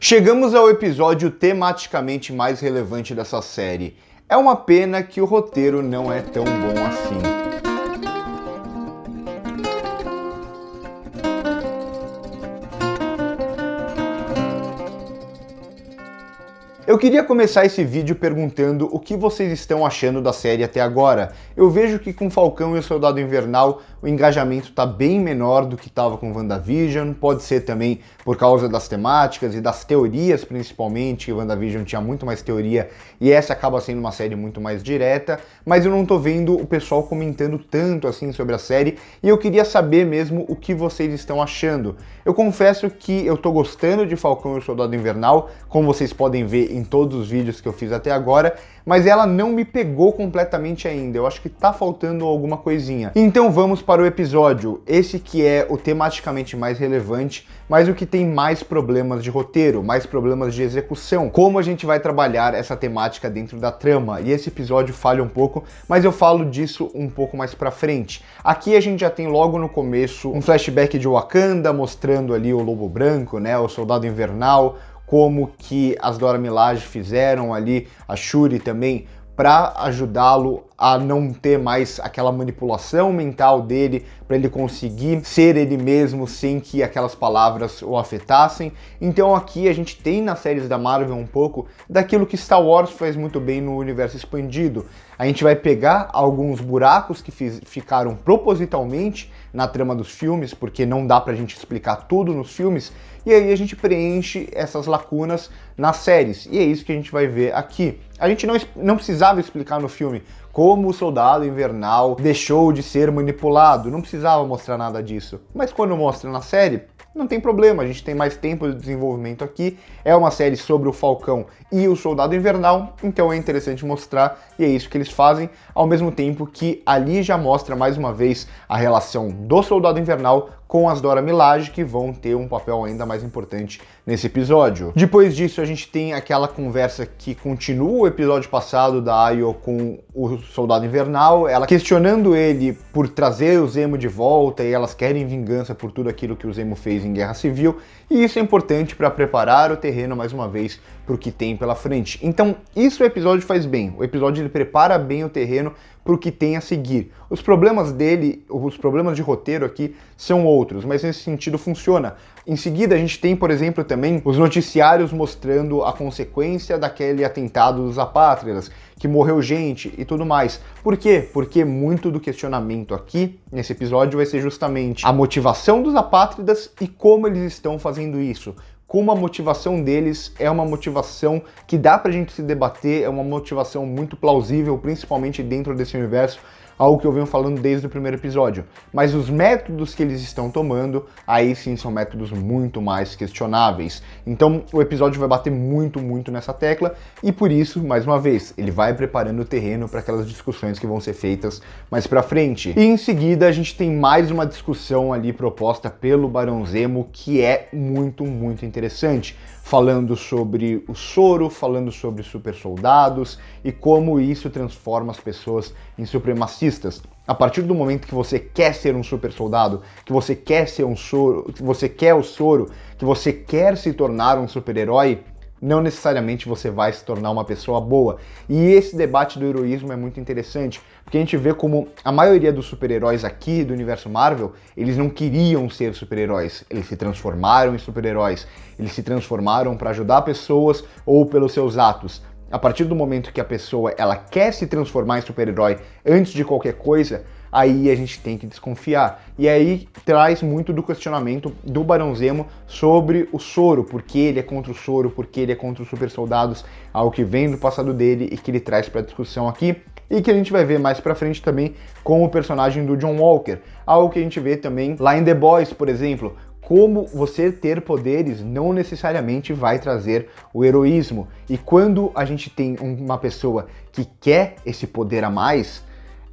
Chegamos ao episódio tematicamente mais relevante dessa série. É uma pena que o roteiro não é tão bom assim. Eu queria começar esse vídeo perguntando o que vocês estão achando da série até agora. Eu vejo que com Falcão e o Soldado Invernal o engajamento está bem menor do que estava com WandaVision, pode ser também por causa das temáticas e das teorias principalmente, que WandaVision tinha muito mais teoria e essa acaba sendo uma série muito mais direta, mas eu não tô vendo o pessoal comentando tanto assim sobre a série e eu queria saber mesmo o que vocês estão achando. Eu confesso que eu tô gostando de Falcão e o Soldado Invernal, como vocês podem ver em todos os vídeos que eu fiz até agora, mas ela não me pegou completamente ainda, eu acho que tá faltando alguma coisinha. Então vamos para o episódio, esse que é o tematicamente mais relevante, mas o que tem mais problemas de roteiro, mais problemas de execução, como a gente vai trabalhar essa temática dentro da trama, e esse episódio falha um pouco, mas eu falo disso um pouco mais pra frente. Aqui a gente já tem logo no começo um flashback de Wakanda, mostrando ali o Lobo Branco, né, o Soldado Invernal, como que as Dora Milaje fizeram ali, a Shuri também, para ajudá-lo a não ter mais aquela manipulação mental dele, para ele conseguir ser ele mesmo sem que aquelas palavras o afetassem. Então aqui a gente tem nas séries da Marvel um pouco daquilo que Star Wars faz muito bem no universo expandido. A gente vai pegar alguns buracos que ficaram propositalmente na trama dos filmes, porque não dá pra gente explicar tudo nos filmes, e aí a gente preenche essas lacunas nas séries, e é isso que a gente vai ver aqui. A gente não precisava explicar no filme como o Soldado Invernal deixou de ser manipulado, não precisava mostrar nada disso. Mas quando mostra na série, não tem problema, a gente tem mais tempo de desenvolvimento aqui, é uma série sobre o Falcão e o Soldado Invernal, então é interessante mostrar, e é isso que eles fazem, ao mesmo tempo que ali já mostra mais uma vez a relação do Soldado Invernal com as Dora Milaje, que vão ter um papel ainda mais importante nesse episódio. Depois disso, a gente tem aquela conversa que continua o episódio passado da Ayo com o Soldado Invernal, ela questionando ele por trazer o Zemo de volta, e elas querem vingança por tudo aquilo que o Zemo fez em Guerra Civil, e isso é importante para preparar o terreno mais uma vez para o que tem pela frente. Então, isso o episódio faz bem. O episódio ele prepara bem o terreno para o que tem a seguir. Os problemas dele, os problemas de roteiro aqui são outros, mas nesse sentido funciona. Em seguida, a gente tem, por exemplo, também os noticiários mostrando a consequência daquele atentado dos apátridas, que morreu gente e tudo mais. Por quê? Porque muito do questionamento aqui, nesse episódio, vai ser justamente a motivação dos apátridas e como eles estão fazendo isso. Como a motivação deles é uma motivação que dá pra gente se debater, é uma motivação muito plausível, principalmente dentro desse universo, algo que eu venho falando desde o primeiro episódio. Mas os métodos que eles estão tomando, aí sim são métodos muito mais questionáveis. Então o episódio vai bater muito nessa tecla e por isso, mais uma vez, ele vai preparando o terreno para aquelas discussões que vão ser feitas mais pra frente. E em seguida a gente tem mais uma discussão ali proposta pelo Barão Zemo que é muito interessante. Falando sobre o soro, falando sobre super soldados e como isso transforma as pessoas em supremacistas. A partir do momento que você quer ser um super soldado, que você quer ser um soro, que você quer o soro, que você quer se tornar um super-herói, não necessariamente você vai se tornar uma pessoa boa. E esse debate do heroísmo é muito interessante, porque a gente vê como a maioria dos super-heróis aqui do universo Marvel, eles não queriam ser super-heróis, eles se transformaram em super-heróis, eles se transformaram para ajudar pessoas ou pelos seus atos. A partir do momento que a pessoa ela quer se transformar em super-herói antes de qualquer coisa, aí a gente tem que desconfiar. E aí traz muito do questionamento do Barão Zemo sobre o soro, porque ele é contra o soro, porque ele é contra os super soldados, algo que vem do passado dele e que ele traz para discussão aqui, e que a gente vai ver mais pra frente também com o personagem do John Walker, algo que a gente vê também lá em The Boys, por exemplo, como você ter poderes não necessariamente vai trazer o heroísmo. E quando a gente tem uma pessoa que quer esse poder a mais,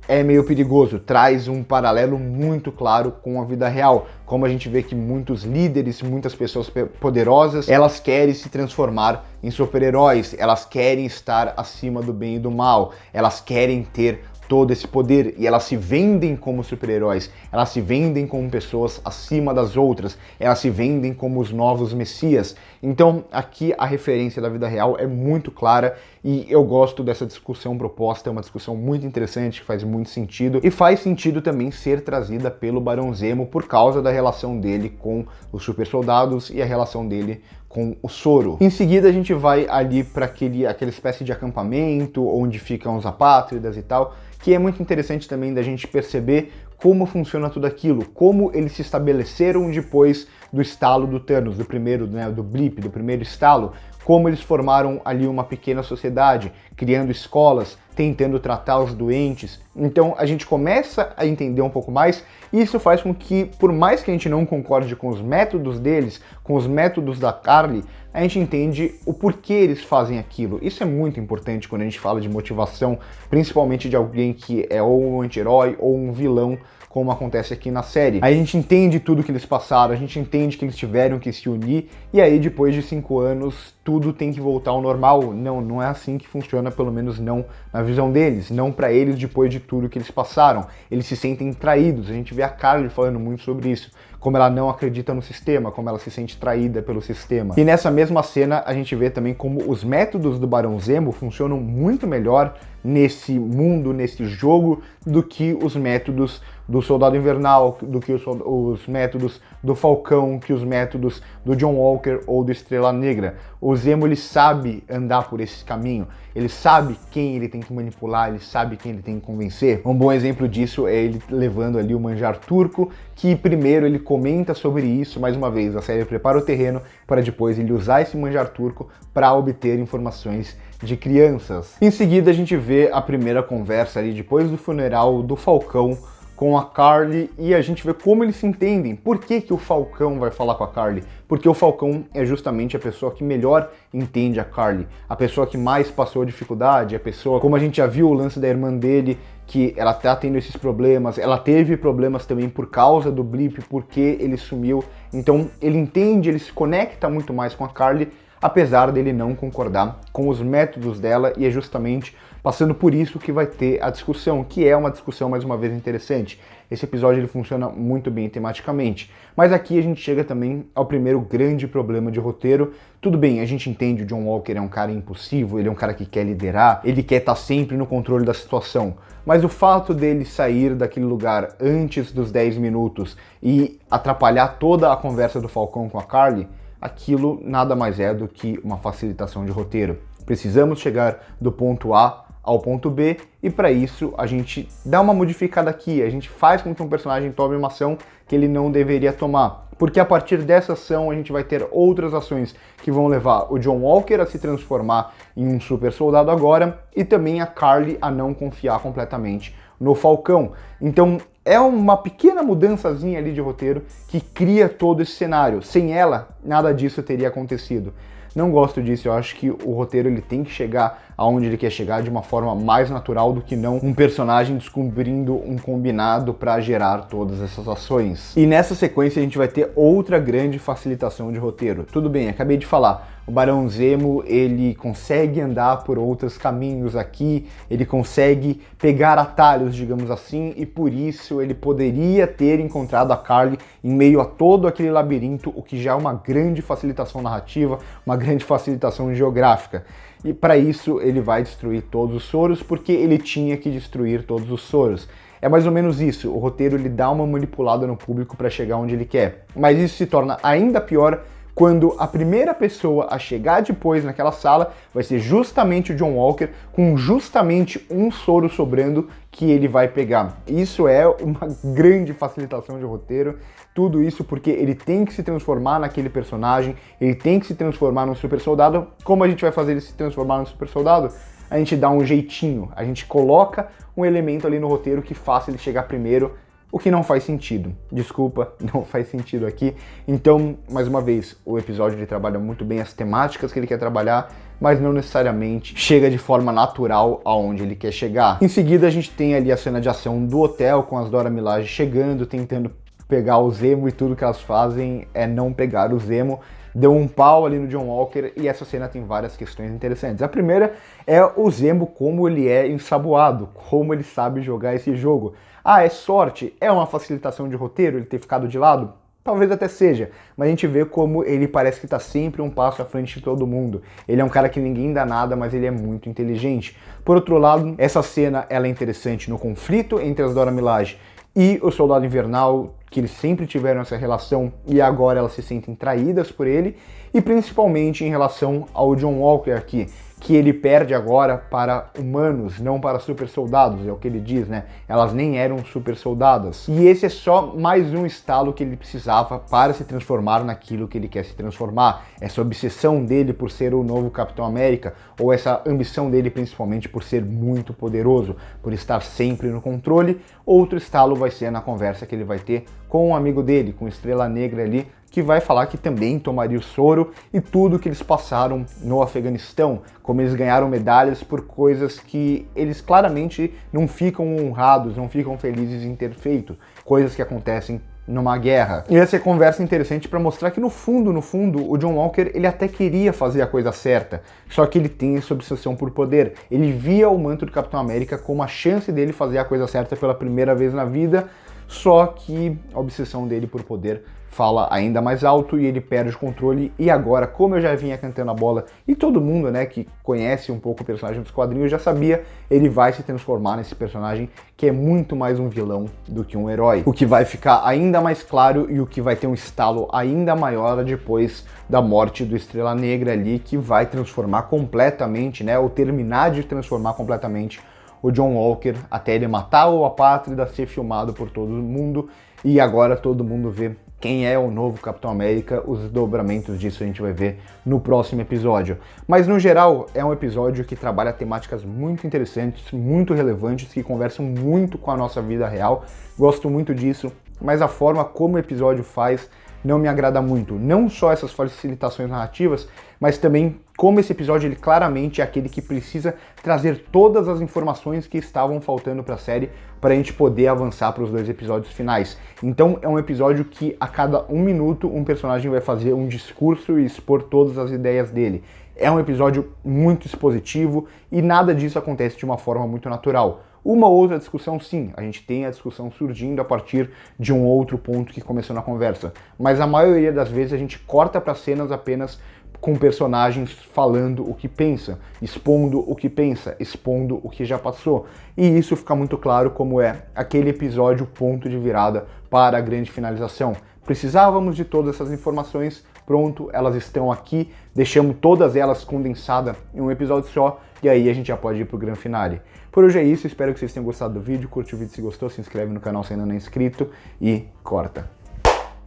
é meio perigoso, traz um paralelo muito claro com a vida real, como a gente vê que muitos líderes, muitas pessoas poderosas, elas querem se transformar em super-heróis, elas querem estar acima do bem e do mal, elas querem ter todo esse poder e elas se vendem como super-heróis, elas se vendem como pessoas acima das outras, elas se vendem como os novos messias. Então aqui a referência da vida real é muito clara e eu gosto dessa discussão proposta, é uma discussão muito interessante, que faz muito sentido e faz sentido também ser trazida pelo Barão Zemo por causa da relação dele com os super soldados e a relação dele com o soro. Em seguida a gente vai ali para aquela espécie de acampamento onde ficam os apátridas e tal, que é muito interessante também da gente perceber como funciona tudo aquilo, como eles se estabeleceram depois do estalo do Thanos, do primeiro, né, do blip, do primeiro estalo, como eles formaram ali uma pequena sociedade, criando escolas, tentando tratar os doentes. Então a gente começa a entender um pouco mais, e isso faz com que, por mais que a gente não concorde com os métodos deles, com os métodos da Karli, a gente entende o porquê eles fazem aquilo. Isso é muito importante quando a gente fala de motivação, principalmente de alguém que é ou um anti-herói ou um vilão, como acontece aqui na série. Aí a gente entende tudo que eles passaram, a gente entende que eles tiveram que se unir, e aí depois de 5 anos tudo tem que voltar ao normal. Não, não é assim que funciona, pelo menos não na visão deles, não para eles depois de tudo que eles passaram. Eles se sentem traídos, a gente vê a Karli falando muito sobre isso, como ela não acredita no sistema, como ela se sente traída pelo sistema. E nessa mesma cena a gente vê também como os métodos do Barão Zemo funcionam muito melhor nesse mundo, nesse jogo, do que os métodos do Soldado Invernal, do que os métodos do Falcão, que os métodos do John Walker ou do Estrela Negra. O Zemo, ele sabe andar por esse caminho, ele sabe quem ele tem que manipular, ele sabe quem ele tem que convencer. Um bom exemplo disso é ele levando ali o manjar turco, que primeiro ele comenta sobre isso, mais uma vez, a série prepara o terreno para depois ele usar esse manjar turco para obter informações de crianças. Em seguida a gente vê a primeira conversa ali depois do funeral do Falcão com a Karli, e a gente vê como eles se entendem. Por que que o Falcão vai falar com a Karli? Porque o Falcão é justamente a pessoa que melhor entende a Karli, a pessoa que mais passou dificuldade, a pessoa, como a gente já viu o lance da irmã dele, que ela tá tendo esses problemas, ela teve problemas também por causa do blip, porque ele sumiu. Então ele entende, ele se conecta muito mais com a Karli, apesar dele não concordar com os métodos dela, e é justamente passando por isso que vai ter a discussão, que é uma discussão, mais uma vez, interessante. Esse episódio ele funciona muito bem tematicamente, mas aqui a gente chega também ao primeiro grande problema de roteiro. Tudo bem, a gente entende, o John Walker é um cara impulsivo, ele é um cara que quer liderar, ele quer estar sempre no controle da situação, mas o fato dele sair daquele lugar antes dos 10 minutos e atrapalhar toda a conversa do Falcão com a Karli, aquilo nada mais é do que uma facilitação de roteiro. Precisamos chegar do ponto A ao ponto B, e para isso a gente dá uma modificada aqui, a gente faz com que um personagem tome uma ação que ele não deveria tomar, porque a partir dessa ação a gente vai ter outras ações que vão levar o John Walker a se transformar em um super soldado agora, e também a Karli a não confiar completamente no Falcão. Então é uma pequena mudançazinha ali de roteiro que cria todo esse cenário. Sem ela, nada disso teria acontecido. Não gosto disso, eu acho que o roteiro ele tem que chegar aonde ele quer chegar de uma forma mais natural do que não um personagem descobrindo um combinado para gerar todas essas ações. E nessa sequência a gente vai ter outra grande facilitação de roteiro. Tudo bem, acabei de falar, o Barão Zemo ele consegue andar por outros caminhos aqui, ele consegue pegar atalhos, digamos assim, e por isso ele poderia ter encontrado a Karli em meio a todo aquele labirinto, o que já é uma grande facilitação narrativa, uma grande facilitação geográfica. E para isso ele vai destruir todos os soros, porque ele tinha que destruir todos os soros. É mais ou menos isso, o roteiro ele dá uma manipulada no público para chegar onde ele quer. Mas isso se torna ainda pior quando a primeira pessoa a chegar depois naquela sala vai ser justamente o John Walker, com justamente um soro sobrando que ele vai pegar. Isso é uma grande facilitação de roteiro, tudo isso porque ele tem que se transformar naquele personagem, ele tem que se transformar num super soldado. Como a gente vai fazer ele se transformar num super soldado? A gente dá um jeitinho, a gente coloca um elemento ali no roteiro que faça ele chegar primeiro, o que não faz sentido. Desculpa, não faz sentido aqui. Então, mais uma vez, o episódio ele trabalha muito bem as temáticas que ele quer trabalhar, mas não necessariamente chega de forma natural aonde ele quer chegar. Em seguida, a gente tem ali a cena de ação do hotel, com as Dora Milaje chegando, tentando pegar o Zemo, e tudo que elas fazem é não pegar o Zemo. Deu um pau ali no John Walker, e essa cena tem várias questões interessantes. A primeira é o Zemo, como ele é ensaboado, como ele sabe jogar esse jogo. Ah, é sorte? É uma facilitação de roteiro ele ter ficado de lado? Talvez até seja, mas a gente vê como ele parece que tá sempre um passo à frente de todo mundo. Ele é um cara que ninguém dá nada, mas ele é muito inteligente. Por outro lado, essa cena ela é interessante no conflito entre as Dora Milaje e o Soldado Invernal, que eles sempre tiveram essa relação e agora elas se sentem traídas por ele, e principalmente em relação ao John Walker aqui, que ele perde agora para humanos, não para super soldados, é o que ele diz, né? Elas nem eram super soldadas. E esse é só mais um estalo que ele precisava para se transformar naquilo que ele quer se transformar. Essa obsessão dele por ser o novo Capitão América, ou essa ambição dele principalmente por ser muito poderoso, por estar sempre no controle. Outro estalo vai ser na conversa que ele vai ter com um amigo dele, com Estrela Negra ali, que vai falar que também tomaria o soro e tudo que eles passaram no Afeganistão, como eles ganharam medalhas por coisas que eles claramente não ficam honrados, não ficam felizes em ter feito, coisas que acontecem numa guerra. E essa conversa é interessante para mostrar que no fundo, o John Walker ele até queria fazer a coisa certa, só que ele tem essa obsessão por poder. Ele via o manto do Capitão América como a chance dele fazer a coisa certa pela primeira vez na vida, só que a obsessão dele por poder fala ainda mais alto e ele perde o controle. E agora, como eu já vinha cantando a bola e todo mundo, né, que conhece um pouco o personagem dos quadrinhos já sabia, ele vai se transformar nesse personagem que é muito mais um vilão do que um herói. O que vai ficar ainda mais claro e o que vai ter um estalo ainda maior depois da morte do Estrela Negra ali, que vai transformar completamente, né, ou terminar de transformar completamente o John Walker, até ele matar o Apátrida, ser filmado por todo mundo, e agora todo mundo vê quem é o novo Capitão América. Os desdobramentos disso a gente vai ver no próximo episódio. Mas no geral, é um episódio que trabalha temáticas muito interessantes, muito relevantes, que conversam muito com a nossa vida real. Gosto muito disso, mas a forma como o episódio faz não me agrada muito. Não só essas facilitações narrativas, mas também como esse episódio ele claramente é aquele que precisa trazer todas as informações que estavam faltando para a série para a gente poder avançar para os 2 episódios finais. Então é um episódio que a cada 1 minuto um personagem vai fazer um discurso e expor todas as ideias dele. É um episódio muito expositivo e nada disso acontece de uma forma muito natural. Uma outra discussão, sim, a gente tem a discussão surgindo a partir de um outro ponto que começou na conversa, mas a maioria das vezes a gente corta para cenas apenas com personagens falando o que pensa, expondo o que pensa, expondo o que já passou. E isso fica muito claro como é aquele episódio ponto de virada para a grande finalização. Precisávamos de todas essas informações, pronto, elas estão aqui, deixamos todas elas condensadas em um episódio só, e aí a gente já pode ir pro grande finale. Por hoje é isso, espero que vocês tenham gostado do vídeo, curte o vídeo se gostou, se inscreve no canal se ainda não é inscrito e corta.